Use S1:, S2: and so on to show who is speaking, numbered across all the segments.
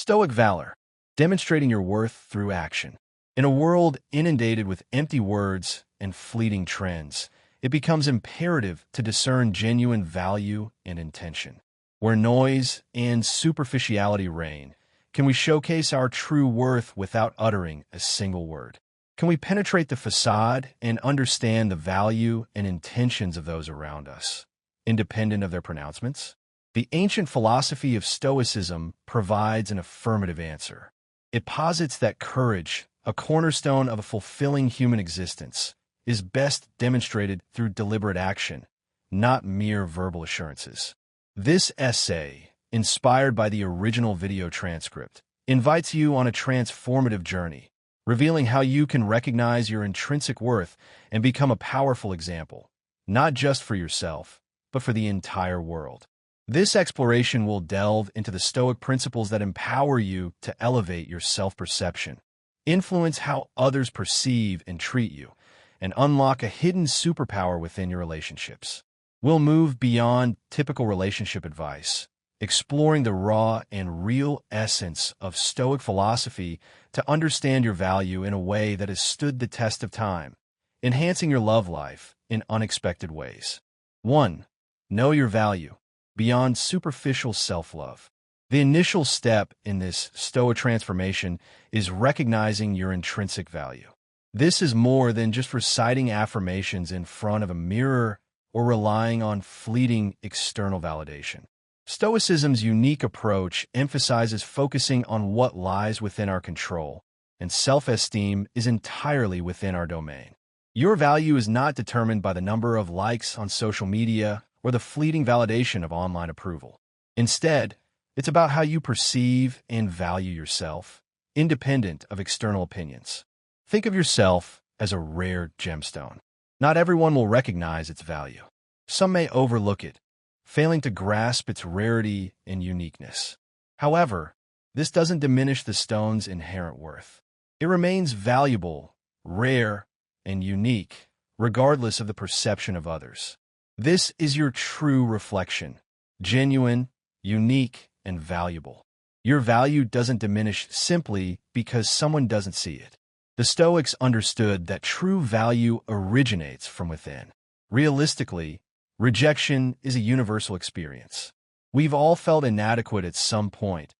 S1: Stoic valor, demonstrating your worth through action. In a world inundated with empty words and fleeting trends, it becomes imperative to discern genuine value and intention. Where noise and superficiality reign, can we showcase our true worth without uttering a single word? Can we penetrate the facade and understand the value and intentions of those around us, independent of their pronouncements? The ancient philosophy of Stoicism provides an affirmative answer. It posits that courage, a cornerstone of a fulfilling human existence, is best demonstrated through deliberate action, not mere verbal assurances. This essay, inspired by the original video transcript, invites you on a transformative journey, revealing how you can recognize your intrinsic worth and become a powerful example, not just for yourself, but for the entire world. This exploration will delve into the Stoic principles that empower you to elevate your self-perception, influence how others perceive and treat you, and unlock a hidden superpower within your relationships. We'll move beyond typical relationship advice, exploring the raw and real essence of Stoic philosophy to understand your value in a way that has stood the test of time, enhancing your love life in unexpected ways. 1. Know your value. Beyond superficial self-love. The initial step in this Stoic transformation is recognizing your intrinsic value. This is more than just reciting affirmations in front of a mirror or relying on fleeting external validation. Stoicism's unique approach emphasizes focusing on what lies within our control, and self-esteem is entirely within our domain. Your value is not determined by the number of likes on social media or the fleeting validation of online approval. Instead, it's about how you perceive and value yourself, independent of external opinions. Think of yourself as a rare gemstone. Not everyone will recognize its value. Some may overlook it, failing to grasp its rarity and uniqueness. However, this doesn't diminish the stone's inherent worth. It remains valuable, rare, and unique, regardless of the perception of others. This is your true reflection, genuine, unique, and valuable. Your value doesn't diminish simply because someone doesn't see it. The Stoics understood that true value originates from within. Realistically, rejection is a universal experience. We've all felt inadequate at some point,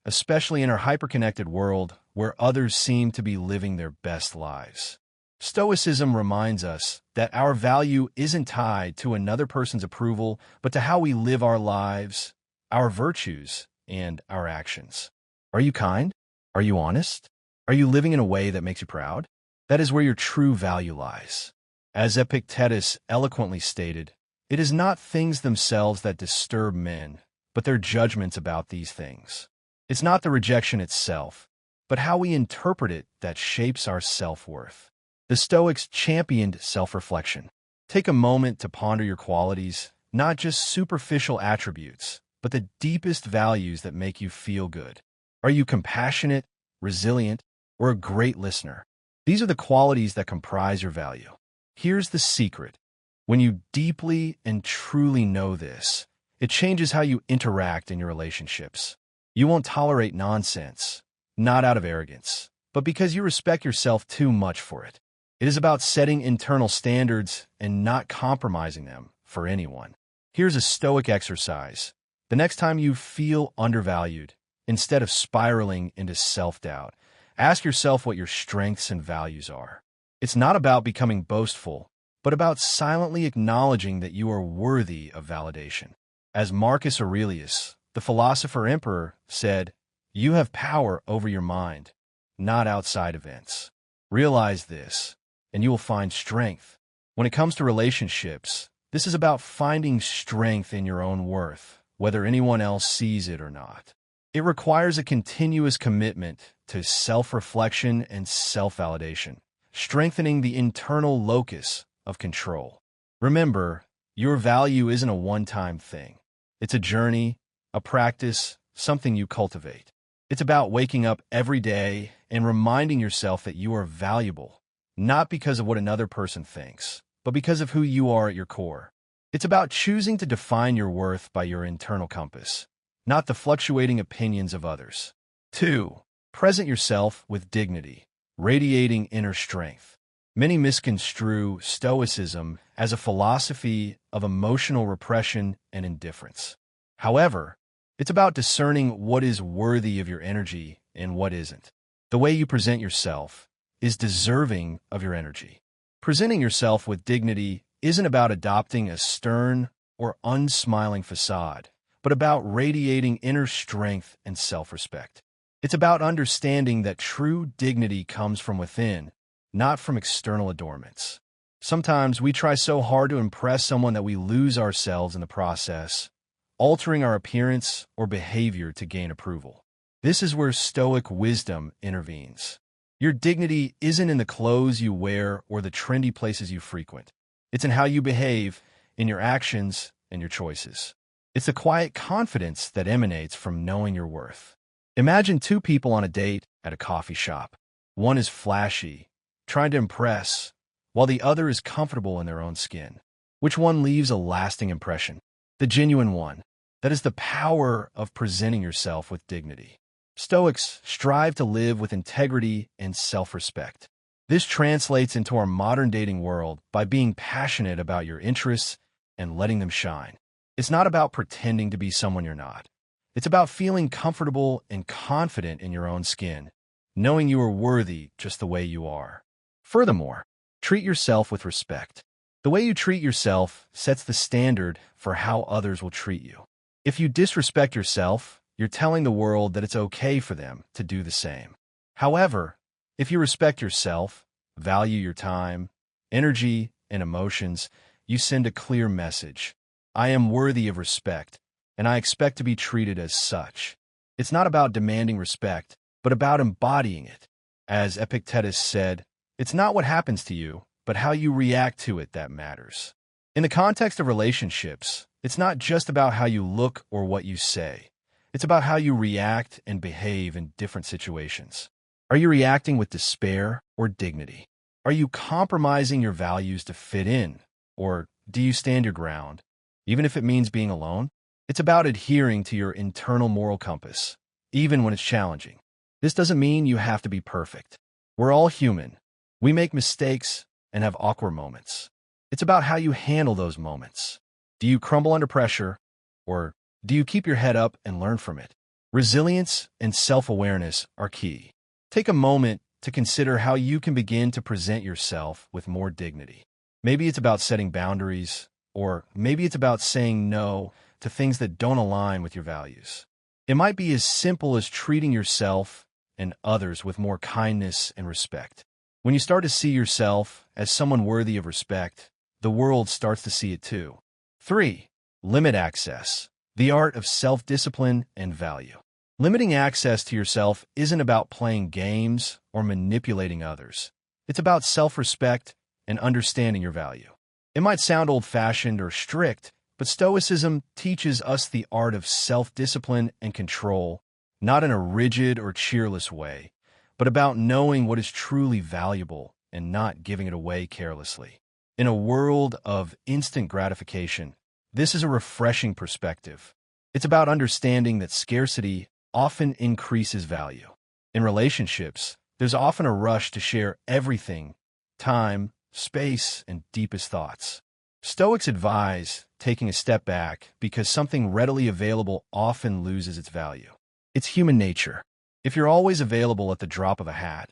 S1: especially in our hyperconnected world where others seem to be living their best lives. Stoicism reminds us that our value isn't tied to another person's approval, but to how we live our lives, our virtues, and our actions. Are you kind? Are you honest? Are you living in a way that makes you proud? That is where your true value lies. As Epictetus eloquently stated, it is not things themselves that disturb men, but their judgments about these things. It's not the rejection itself, but how we interpret it that shapes our self-worth. The Stoics championed self-reflection. Take a moment to ponder your qualities, not just superficial attributes, but the deepest values that make you feel good. Are you compassionate, resilient, or a great listener? These are the qualities that comprise your value. Here's the secret. When you deeply and truly know this, it changes how you interact in your relationships. You won't tolerate nonsense, not out of arrogance, but because you respect yourself too much for it. It is about setting internal standards and not compromising them for anyone. Here's a Stoic exercise. The next time you feel undervalued, instead of spiraling into self-doubt, ask yourself what your strengths and values are. It's not about becoming boastful, but about silently acknowledging that you are worthy of validation. As Marcus Aurelius, the philosopher-emperor, said, "You have power over your mind, not outside events." Realize this, and you will find strength. When it comes to relationships, this is about finding strength in your own worth, whether anyone else sees it or not. It requires a continuous commitment to self-reflection and self-validation, strengthening the internal locus of control. Remember, your value isn't a one-time thing. It's a journey, a practice, something you cultivate. It's about waking up every day and reminding yourself that you are valuable, not because of what another person thinks, but because of who you are at your core. It's about choosing to define your worth by your internal compass, not the fluctuating opinions of others. 2. Present yourself with dignity, radiating inner strength. Many misconstrue Stoicism as a philosophy of emotional repression and indifference. However, it's about discerning what is worthy of your energy and what isn't. The way you present yourself is deserving of your energy. Presenting yourself with dignity isn't about adopting a stern or unsmiling facade, but about radiating inner strength and self-respect. It's about understanding that true dignity comes from within, not from external adornments. Sometimes we try so hard to impress someone that we lose ourselves in the process, altering our appearance or behavior to gain approval. This is where Stoic wisdom intervenes. Your dignity isn't in the clothes you wear or the trendy places you frequent. It's in how you behave, in your actions, and your choices. It's the quiet confidence that emanates from knowing your worth. Imagine two people on a date at a coffee shop. One is flashy, trying to impress, while the other is comfortable in their own skin. Which one leaves a lasting impression? The genuine one. That is the power of presenting yourself with dignity. Stoics strive to live with integrity and self-respect. This translates into our modern dating world by being passionate about your interests and letting them shine. It's not about pretending to be someone you're not. It's about feeling comfortable and confident in your own skin, knowing you are worthy just the way you are. Furthermore, treat yourself with respect. The way you treat yourself sets the standard for how others will treat you. If you disrespect yourself, you're telling the world that it's okay for them to do the same. However, if you respect yourself, value your time, energy, and emotions, you send a clear message. I am worthy of respect, and I expect to be treated as such. It's not about demanding respect, but about embodying it. As Epictetus said, it's not what happens to you, but how you react to it that matters. In the context of relationships, it's not just about how you look or what you say. It's about how you react and behave in different situations. Are you reacting with despair or dignity? Are you compromising your values to fit in? Or do you stand your ground, even if it means being alone? It's about adhering to your internal moral compass, even when it's challenging. This doesn't mean you have to be perfect. We're all human. We make mistakes and have awkward moments. It's about how you handle those moments. Do you crumble under pressure, or do you keep your head up and learn from it? Resilience and self-awareness are key. Take a moment to consider how you can begin to present yourself with more dignity. Maybe it's about setting boundaries, or maybe it's about saying no to things that don't align with your values. It might be as simple as treating yourself and others with more kindness and respect. When you start to see yourself as someone worthy of respect, the world starts to see it too. 3. Limit access. The art of self-discipline and value. Limiting access to yourself isn't about playing games or manipulating others. It's about self-respect and understanding your value. It might sound old-fashioned or strict, but Stoicism teaches us the art of self-discipline and control, not in a rigid or cheerless way, but about knowing what is truly valuable and not giving it away carelessly. In a world of instant gratification, this is a refreshing perspective. It's about understanding that scarcity often increases value. In relationships, there's often a rush to share everything: time, space, and deepest thoughts. Stoics advise taking a step back because something readily available often loses its value. It's human nature. If you're always available at the drop of a hat,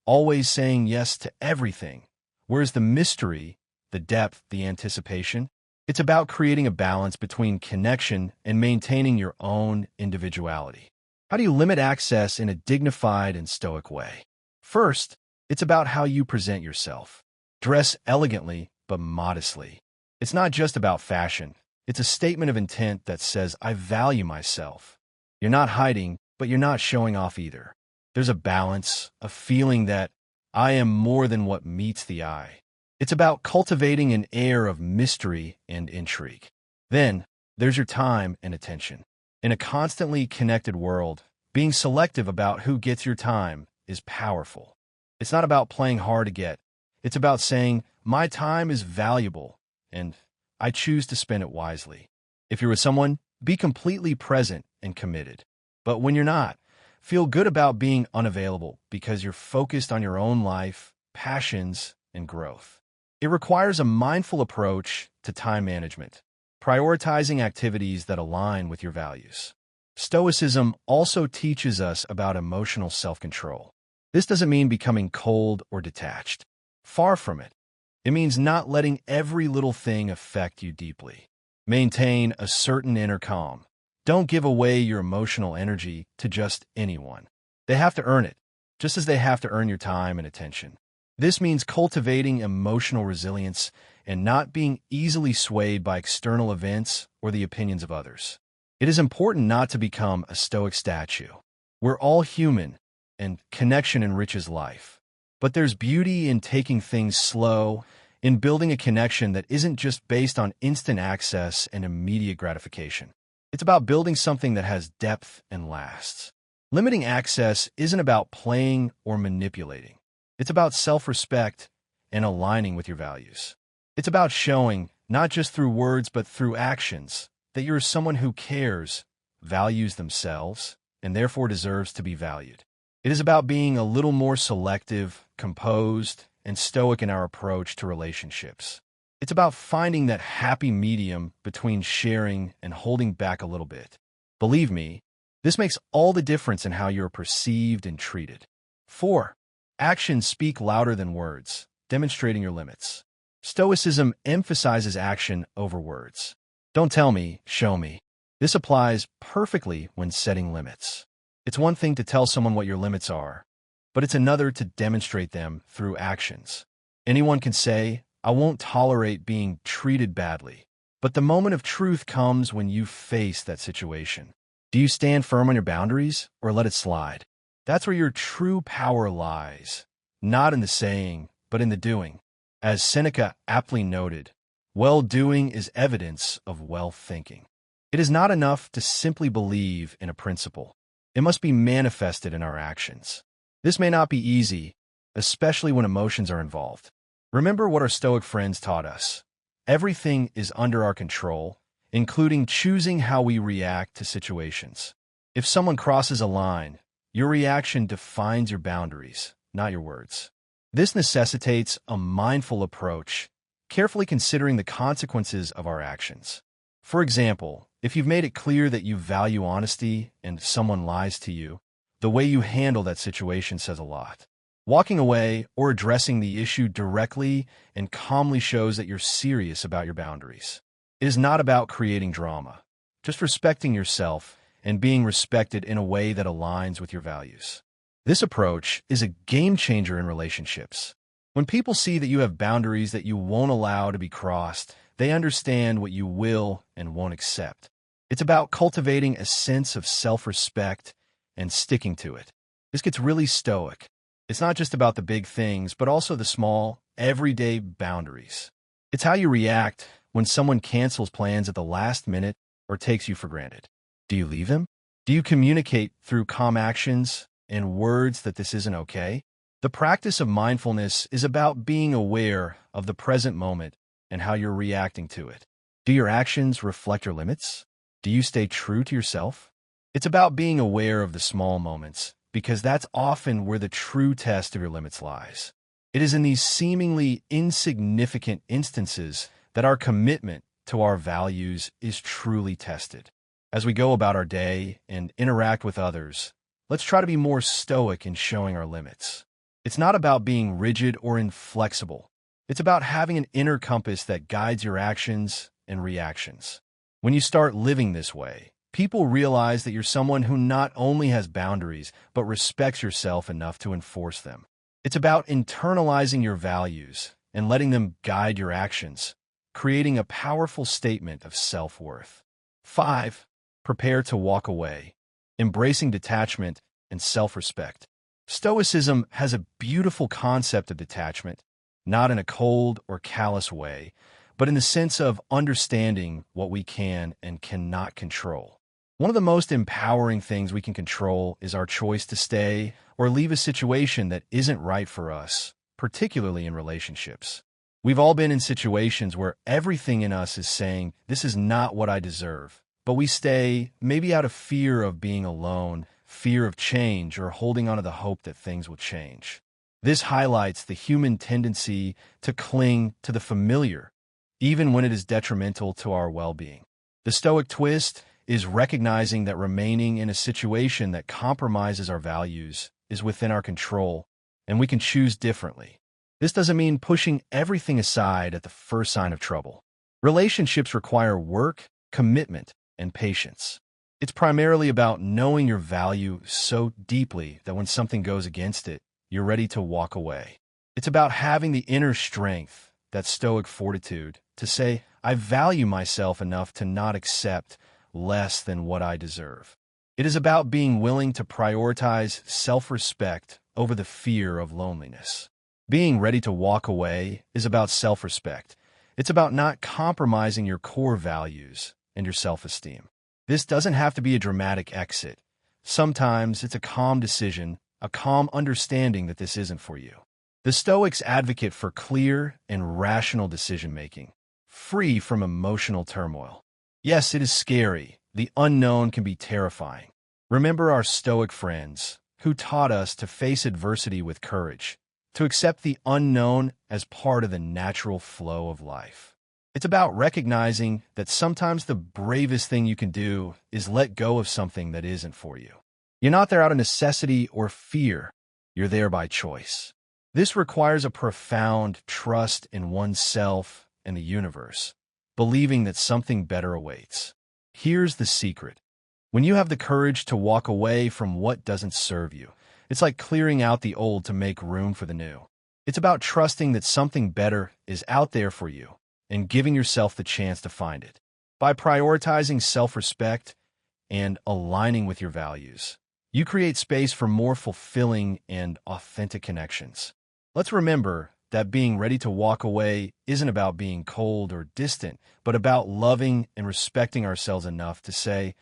S1: always saying yes to everything, where's the mystery, the depth, the anticipation? It's about creating a balance between connection and maintaining your own individuality. How do you limit access in a dignified and stoic way? First, it's about how you present yourself. Dress elegantly, but modestly. It's not just about fashion. It's a statement of intent that says, I value myself. You're not hiding, but you're not showing off either. There's a balance, a feeling that I am more than what meets the eye. It's about cultivating an air of mystery and intrigue. Then, there's your time and attention. In a constantly connected world, being selective about who gets your time is powerful. It's not about playing hard to get. It's about saying, my time is valuable, and I choose to spend it wisely. If you're with someone, be completely present and committed. But when you're not, Feel good about being unavailable because you're focused on your own life, passions, and growth. It requires a mindful approach to time management, prioritizing activities that align with your values. Stoicism also teaches us about emotional self-control. This doesn't mean becoming cold or detached. Far from it. It means not letting every little thing affect you deeply. Maintain a certain inner calm. Don't give away your emotional energy to just anyone. They have to earn it, just as they have to earn your time and attention. This means cultivating emotional resilience and not being easily swayed by external events or the opinions of others. It is important not to become a Stoic statue. We're all human, and connection enriches life. But there's beauty in taking things slow, in building a connection that isn't just based on instant access and immediate gratification. It's about building something that has depth and lasts. Limiting access isn't about playing or manipulating. It's about self-respect and aligning with your values. It's about showing, not just through words but through actions, that you're someone who cares, values themselves, and therefore deserves to be valued. It is about being a little more selective, composed, and stoic in our approach to relationships. It's about finding that happy medium between sharing and holding back a little bit. Believe me, this makes all the difference in how you're perceived and treated. 4. Actions speak louder than words, demonstrating your limits. Stoicism emphasizes action over words. Don't tell me, show me. This applies perfectly when setting limits. It's one thing to tell someone what your limits are, but it's another to demonstrate them through actions. Anyone can say, I won't tolerate being treated badly. But the moment of truth comes when you face that situation. Do you stand firm on your boundaries or let it slide? That's where your true power lies, not in the saying, but in the doing. As Seneca aptly noted, well-doing is evidence of well-thinking. It is not enough to simply believe in a principle. It must be manifested in our actions. This may not be easy, especially when emotions are involved. Remember what our Stoic friends taught us. Everything is under our control, including choosing how we react to situations. If someone crosses a line, your reaction defines your boundaries, not your words. This necessitates a mindful approach, carefully considering the consequences of our actions. For example, if you've made it clear that you value honesty and someone lies to you, the way you handle that situation says a lot. Walking away or addressing the issue directly and calmly shows that you're serious about your boundaries. It is not about creating drama, just respecting yourself and being respected in a way that aligns with your values. This approach is a game changer in relationships. When people see that you have boundaries that you won't allow to be crossed, they understand what you will and won't accept. It's about cultivating a sense of self-respect and sticking to it. This gets really stoic. It's not just about the big things, but also the small, everyday boundaries. It's how you react when someone cancels plans at the last minute or takes you for granted. Do you leave them? Do you communicate through calm actions and words that this isn't okay? The practice of mindfulness is about being aware of the present moment and how you're reacting to it. Do your actions reflect your limits? Do you stay true to yourself? It's about being aware of the small moments, because that's often where the true test of your limits lies. It is in these seemingly insignificant instances that our commitment to our values is truly tested. As we go about our day and interact with others, let's try to be more stoic in showing our limits. It's not about being rigid or inflexible. It's about having an inner compass that guides your actions and reactions. When you start living this way, people realize that you're someone who not only has boundaries, but respects yourself enough to enforce them. It's about internalizing your values and letting them guide your actions, creating a powerful statement of self-worth. 5. Prepare to walk away, embracing detachment and self-respect. Stoicism has a beautiful concept of detachment, not in a cold or callous way, but in the sense of understanding what we can and cannot control. One of the most empowering things we can control is our choice to stay or leave a situation that isn't right for us, particularly in relationships. We've all been in situations where everything in us is saying, this is not what I deserve. But we stay, maybe out of fear of being alone, fear of change, or holding on to the hope that things will change. This highlights the human tendency to cling to the familiar, even when it is detrimental to our well-being. The Stoic twist is recognizing that remaining in a situation that compromises our values is within our control, and we can choose differently. This doesn't mean pushing everything aside at the first sign of trouble. Relationships require work, commitment, and patience. It's primarily about knowing your value so deeply that when something goes against it, you're ready to walk away. It's about having the inner strength, that Stoic fortitude, to say, I value myself enough to not accept less than what I deserve. It is about being willing to prioritize self-respect over the fear of loneliness. Being ready to walk away is about self-respect. It's about not compromising your core values and your self-esteem. This doesn't have to be a dramatic exit. Sometimes it's a calm decision, a calm understanding that this isn't for you. The Stoics advocate for clear and rational decision-making, free from emotional turmoil. Yes, it is scary. The unknown can be terrifying. Remember our Stoic friends who taught us to face adversity with courage, to accept the unknown as part of the natural flow of life. It's about recognizing that sometimes the bravest thing you can do is let go of something that isn't for you. You're not there out of necessity or fear. You're there by choice. This requires a profound trust in oneself and the universe, believing that something better awaits. Here's the secret. When you have the courage to walk away from what doesn't serve you, it's like clearing out the old to make room for the new. It's about trusting that something better is out there for you and giving yourself the chance to find it. By prioritizing self-respect and aligning with your values, you create space for more fulfilling and authentic connections. Let's remember that being ready to walk away isn't about being cold or distant, but about loving and respecting ourselves enough to say,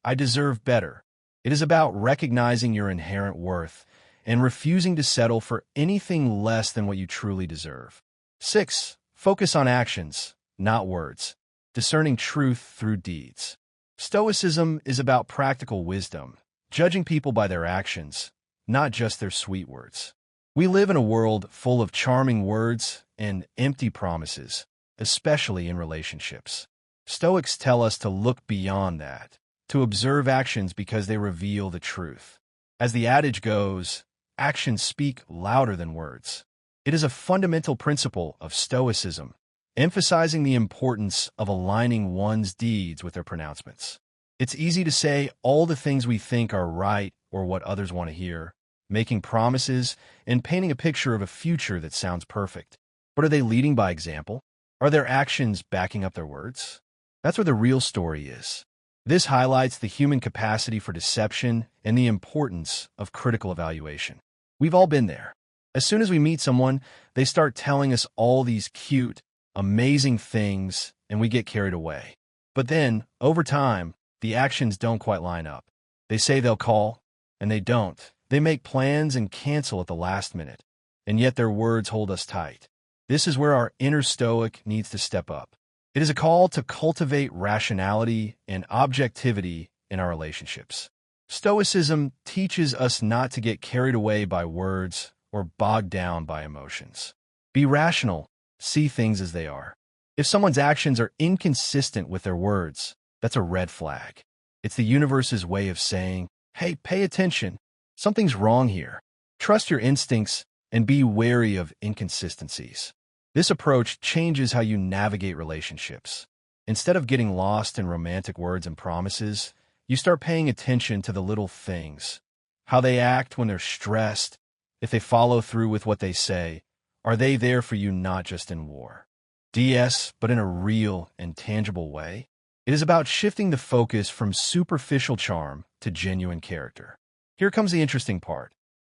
S1: I deserve better. It is about recognizing your inherent worth and refusing to settle for anything less than what you truly deserve. 6. Focus on actions, not words. Discerning truth through deeds. Stoicism is about practical wisdom, judging people by their actions, not just their sweet words. We live in a world full of charming words and empty promises, especially in relationships. Stoics tell us to look beyond that, to observe actions because they reveal the truth. As the adage goes, actions speak louder than words. It is a fundamental principle of Stoicism, emphasizing the importance of aligning one's deeds with their pronouncements. It's easy to say all the things we think are right or what others want to hear, making promises and painting a picture of a future that sounds perfect. But are they leading by example? Are their actions backing up their words? That's where the real story is. This highlights the human capacity for deception and the importance of critical evaluation. We've all been there. As soon as we meet someone, they start telling us all these cute, amazing things, and we get carried away. But then, over time, the actions don't quite line up. They say they'll call, and they don't. They make plans and cancel at the last minute, and yet their words hold us tight. This is where our inner Stoic needs to step up. It is a call to cultivate rationality and objectivity in our relationships. Stoicism teaches us not to get carried away by words or bogged down by emotions. Be rational, see things as they are. If someone's actions are inconsistent with their words, that's a red flag. It's the universe's way of saying, hey, pay attention. Something's wrong here. Trust your instincts and be wary of inconsistencies. This approach changes how you navigate relationships. Instead of getting lost in romantic words and promises, you start paying attention to the little things. How they act when they're stressed, if they follow through with what they say. Are they there for you not just in war? DS, but in a real and tangible way? It is about shifting the focus from superficial charm to genuine character. Here comes the interesting part.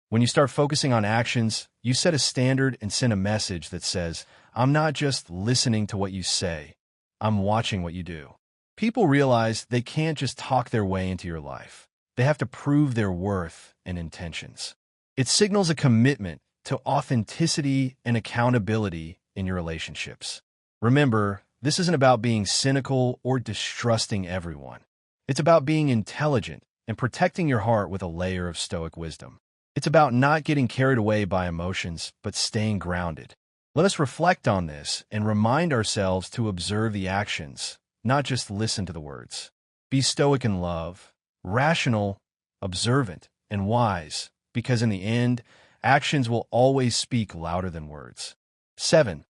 S1: When you start focusing on actions, you set a standard and send a message that says, I'm not just listening to what you say, I'm watching what you do. People realize they can't just talk their way into your life. They have to prove their worth and intentions. It signals a commitment to authenticity and accountability in your relationships. Remember, this isn't about being cynical or distrusting everyone. It's about being intelligent and protecting your heart with a layer of Stoic wisdom. It's about not getting carried away by emotions, but staying grounded. Let us reflect on this and remind ourselves to observe the actions, not just listen to the words. Be stoic in love, rational, observant, and wise, because in the end, actions will always speak louder than words. 7.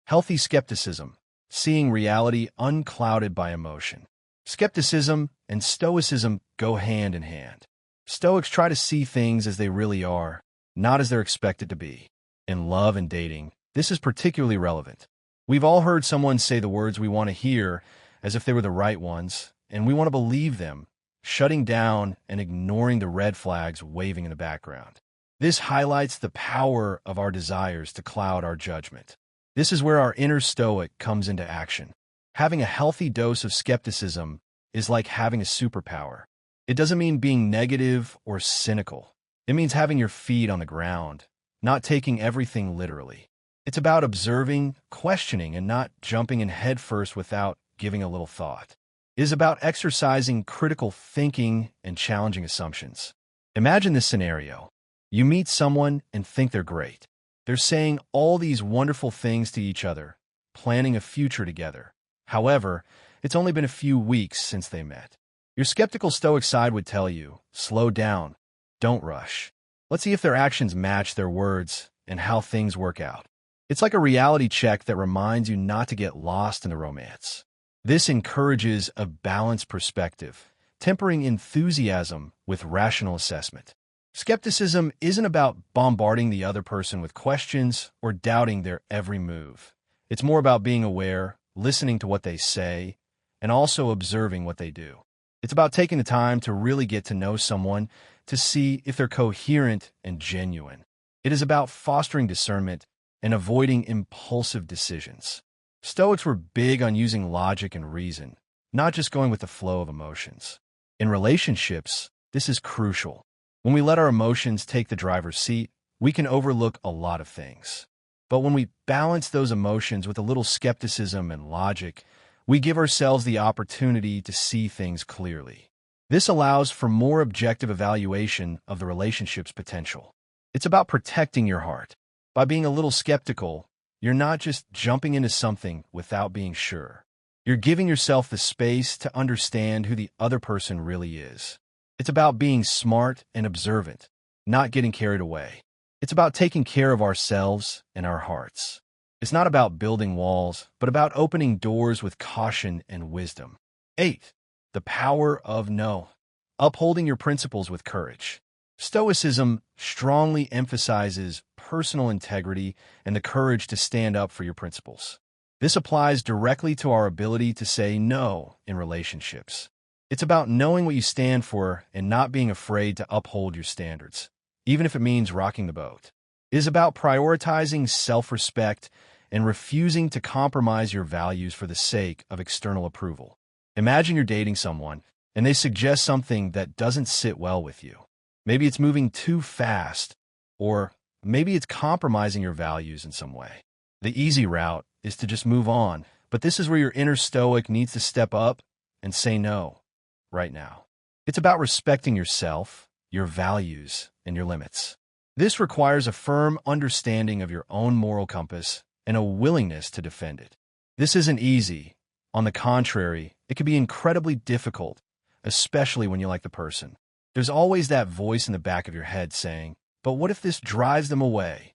S1: Healthy skepticism, seeing reality unclouded by emotion. Skepticism and Stoicism go hand in hand. Stoics try to see things as they really are, not as they're expected to be. In love and dating, this is particularly relevant. We've all heard someone say the words we want to hear as if they were the right ones, and we want to believe them, shutting down and ignoring the red flags waving in the background. This highlights the power of our desires to cloud our judgment. This is where our inner Stoic comes into action. Having a healthy dose of skepticism is like having a superpower. It doesn't mean being negative or cynical. It means having your feet on the ground, not taking everything literally. It's about observing, questioning, and not jumping in headfirst without giving a little thought. It is about exercising critical thinking and challenging assumptions. Imagine this scenario. You meet someone and think they're great. They're saying all these wonderful things to each other, planning a future together. However, it's only been a few weeks since they met. Your skeptical Stoic side would tell you, slow down, don't rush. Let's see if their actions match their words and how things work out. It's like a reality check that reminds you not to get lost in the romance. This encourages a balanced perspective, tempering enthusiasm with rational assessment. Skepticism isn't about bombarding the other person with questions or doubting their every move. It's more about being aware, listening to what they say, and also observing what they do. It's about taking the time to really get to know someone to see if they're coherent and genuine. It is about fostering discernment and avoiding impulsive decisions. Stoics were big on using logic and reason, not just going with the flow of emotions. In relationships, this is crucial. When we let our emotions take the driver's seat, we can overlook a lot of things. But when we balance those emotions with a little skepticism and logic, we give ourselves the opportunity to see things clearly. This allows for more objective evaluation of the relationship's potential. It's about protecting your heart. By being a little skeptical, you're not just jumping into something without being sure. You're giving yourself the space to understand who the other person really is. It's about being smart and observant, not getting carried away. It's about taking care of ourselves and our hearts. It's not about building walls, but about opening doors with caution and wisdom. 8. The power of no. Upholding your principles with courage. Stoicism strongly emphasizes personal integrity and the courage to stand up for your principles. This applies directly to our ability to say no in relationships. It's about knowing what you stand for and not being afraid to uphold your standards, even if it means rocking the boat. It is about prioritizing self-respect and refusing to compromise your values for the sake of external approval. Imagine you're dating someone, and they suggest something that doesn't sit well with you. Maybe it's moving too fast, or maybe it's compromising your values in some way. The easy route is to just move on, but this is where your inner Stoic needs to step up and say no, right now. It's about respecting yourself, your values, and your limits. This requires a firm understanding of your own moral compass and a willingness to defend it. This isn't easy. On the contrary, it can be incredibly difficult, especially when you like the person. There's always that voice in the back of your head saying, but what if this drives them away?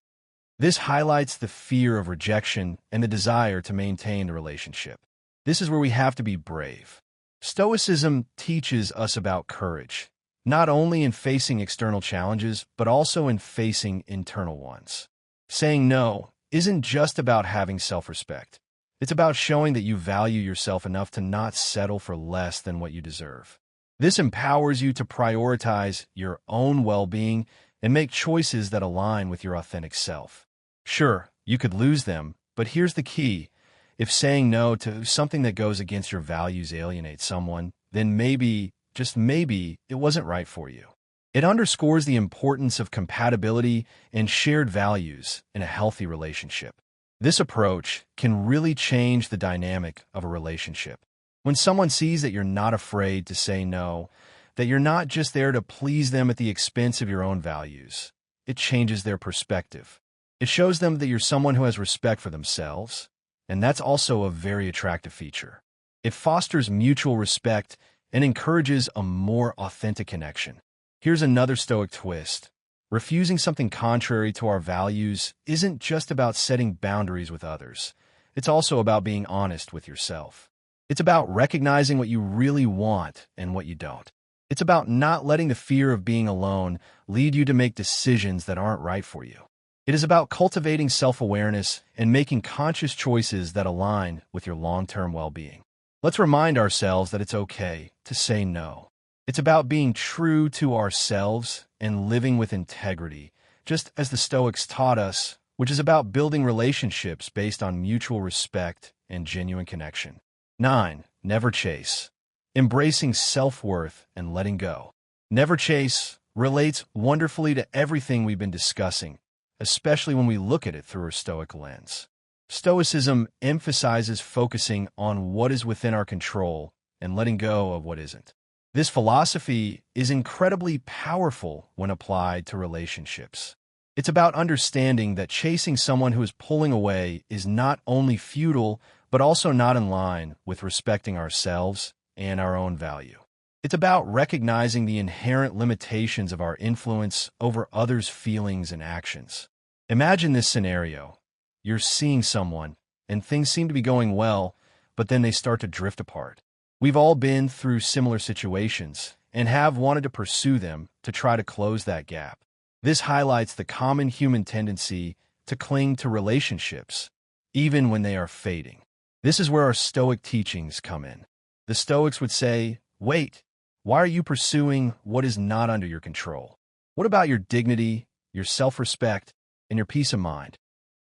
S1: This highlights the fear of rejection and the desire to maintain the relationship. This is where we have to be brave. Stoicism teaches us about courage, not only in facing external challenges, but also in facing internal ones. Saying no isn't just about having self-respect. It's about showing that you value yourself enough to not settle for less than what you deserve. This empowers you to prioritize your own well-being and make choices that align with your authentic self. Sure, you could lose them, but here's the key. If saying no to something that goes against your values alienates someone, then maybe, just maybe, it wasn't right for you. It underscores the importance of compatibility and shared values in a healthy relationship. This approach can really change the dynamic of a relationship. When someone sees that you're not afraid to say no, that you're not just there to please them at the expense of your own values. It changes their perspective. It shows them that you're someone who has respect for themselves, and that's also a very attractive feature. It fosters mutual respect and encourages a more authentic connection. Here's another Stoic twist. Refusing something contrary to our values isn't just about setting boundaries with others. It's also about being honest with yourself. It's about recognizing what you really want and what you don't. It's about not letting the fear of being alone lead you to make decisions that aren't right for you. It is about cultivating self-awareness and making conscious choices that align with your long-term well-being. Let's remind ourselves that it's okay to say no. It's about being true to ourselves and living with integrity, just as the Stoics taught us, which is about building relationships based on mutual respect and genuine connection. 9. Never chase. Embracing self-worth and letting go. Never chase relates wonderfully to everything we've been discussing, especially when we look at it through a Stoic lens. Stoicism emphasizes focusing on what is within our control and letting go of what isn't. This philosophy is incredibly powerful when applied to relationships. It's about understanding that chasing someone who is pulling away is not only futile, but also not in line with respecting ourselves and our own value. It's about recognizing the inherent limitations of our influence over others' feelings and actions. Imagine this scenario. You're seeing someone, and things seem to be going well, but then they start to drift apart. We've all been through similar situations and have wanted to pursue them to try to close that gap. This highlights the common human tendency to cling to relationships, even when they are fading. This is where our Stoic teachings come in. The Stoics would say, wait, why are you pursuing what is not under your control? What about your dignity, your self-respect, and your peace of mind?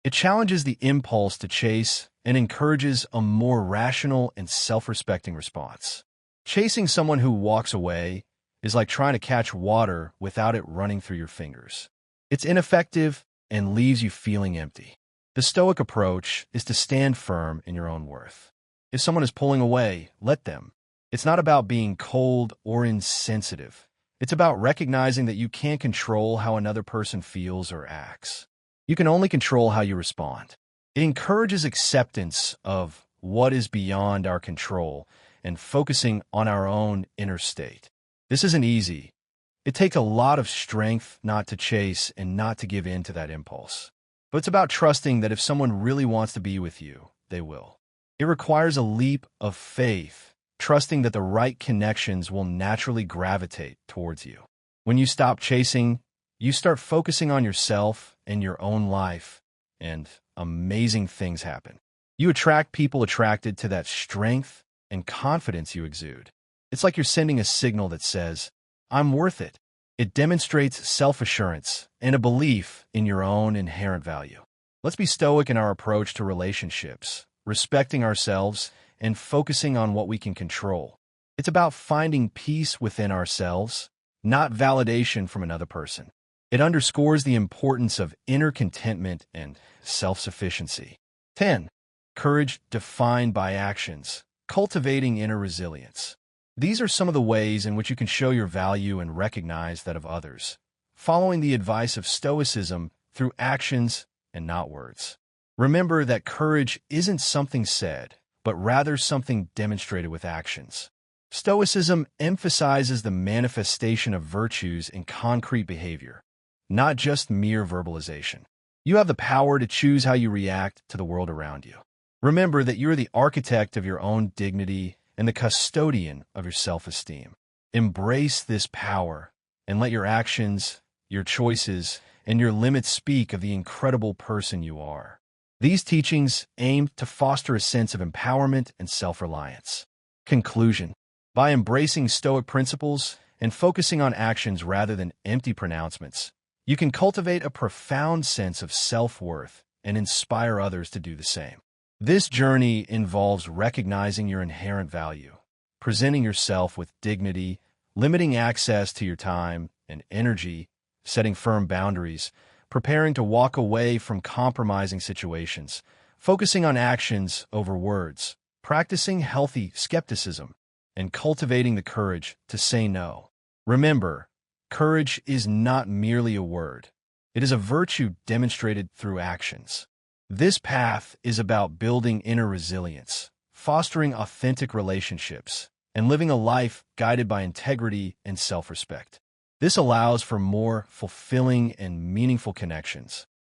S1: It challenges the impulse to chase and encourages a more rational and self-respecting response. Chasing someone who walks away is like trying to catch water without it running through your fingers. It's ineffective and leaves you feeling empty. The Stoic approach is to stand firm in your own worth. If someone is pulling away, let them. It's not about being cold or insensitive. It's about recognizing that you can't control how another person feels or acts. You can only control how you respond. It encourages acceptance of what is beyond our control and focusing on our own inner state. This isn't easy. It takes a lot of strength not to chase and not to give in to that impulse. But it's about trusting that if someone really wants to be with you, they will. It requires a leap of faith, trusting that the right connections will naturally gravitate towards you. When you stop chasing, you start focusing on yourself and your own life, and amazing things happen. You attract people attracted to that strength and confidence you exude. It's like you're sending a signal that says, I'm worth it. It demonstrates self-assurance and a belief in your own inherent value. Let's be stoic in our approach to relationships, respecting ourselves and focusing on what we can control. It's about finding peace within ourselves, not validation from another person. It underscores the importance of inner contentment and self-sufficiency. 10. Courage defined by actions, cultivating inner resilience. These are some of the ways in which you can show your value and recognize that of others, following the advice of Stoicism through actions and not words. Remember that courage isn't something said, but rather something demonstrated with actions. Stoicism emphasizes the manifestation of virtues in concrete behavior, not just mere verbalization. You have the power to choose how you react to the world around you. Remember that you're the architect of your own dignity and the custodian of your self-esteem. Embrace this power and let your actions, your choices, and your limits speak of the incredible person you are. These teachings aim to foster a sense of empowerment and self-reliance. Conclusion. By embracing Stoic principles and focusing on actions rather than empty pronouncements, you can cultivate a profound sense of self-worth and inspire others to do the same. This journey involves recognizing your inherent value, presenting yourself with dignity, limiting access to your time and energy, setting firm boundaries, preparing to walk away from compromising situations, focusing on actions over words, practicing healthy skepticism, and cultivating the courage to say no. Remember, courage is not merely a word. It is a virtue demonstrated through actions. This path is about building inner resilience, fostering authentic relationships, and living a life guided by integrity and self-respect. This allows for more fulfilling and meaningful connections,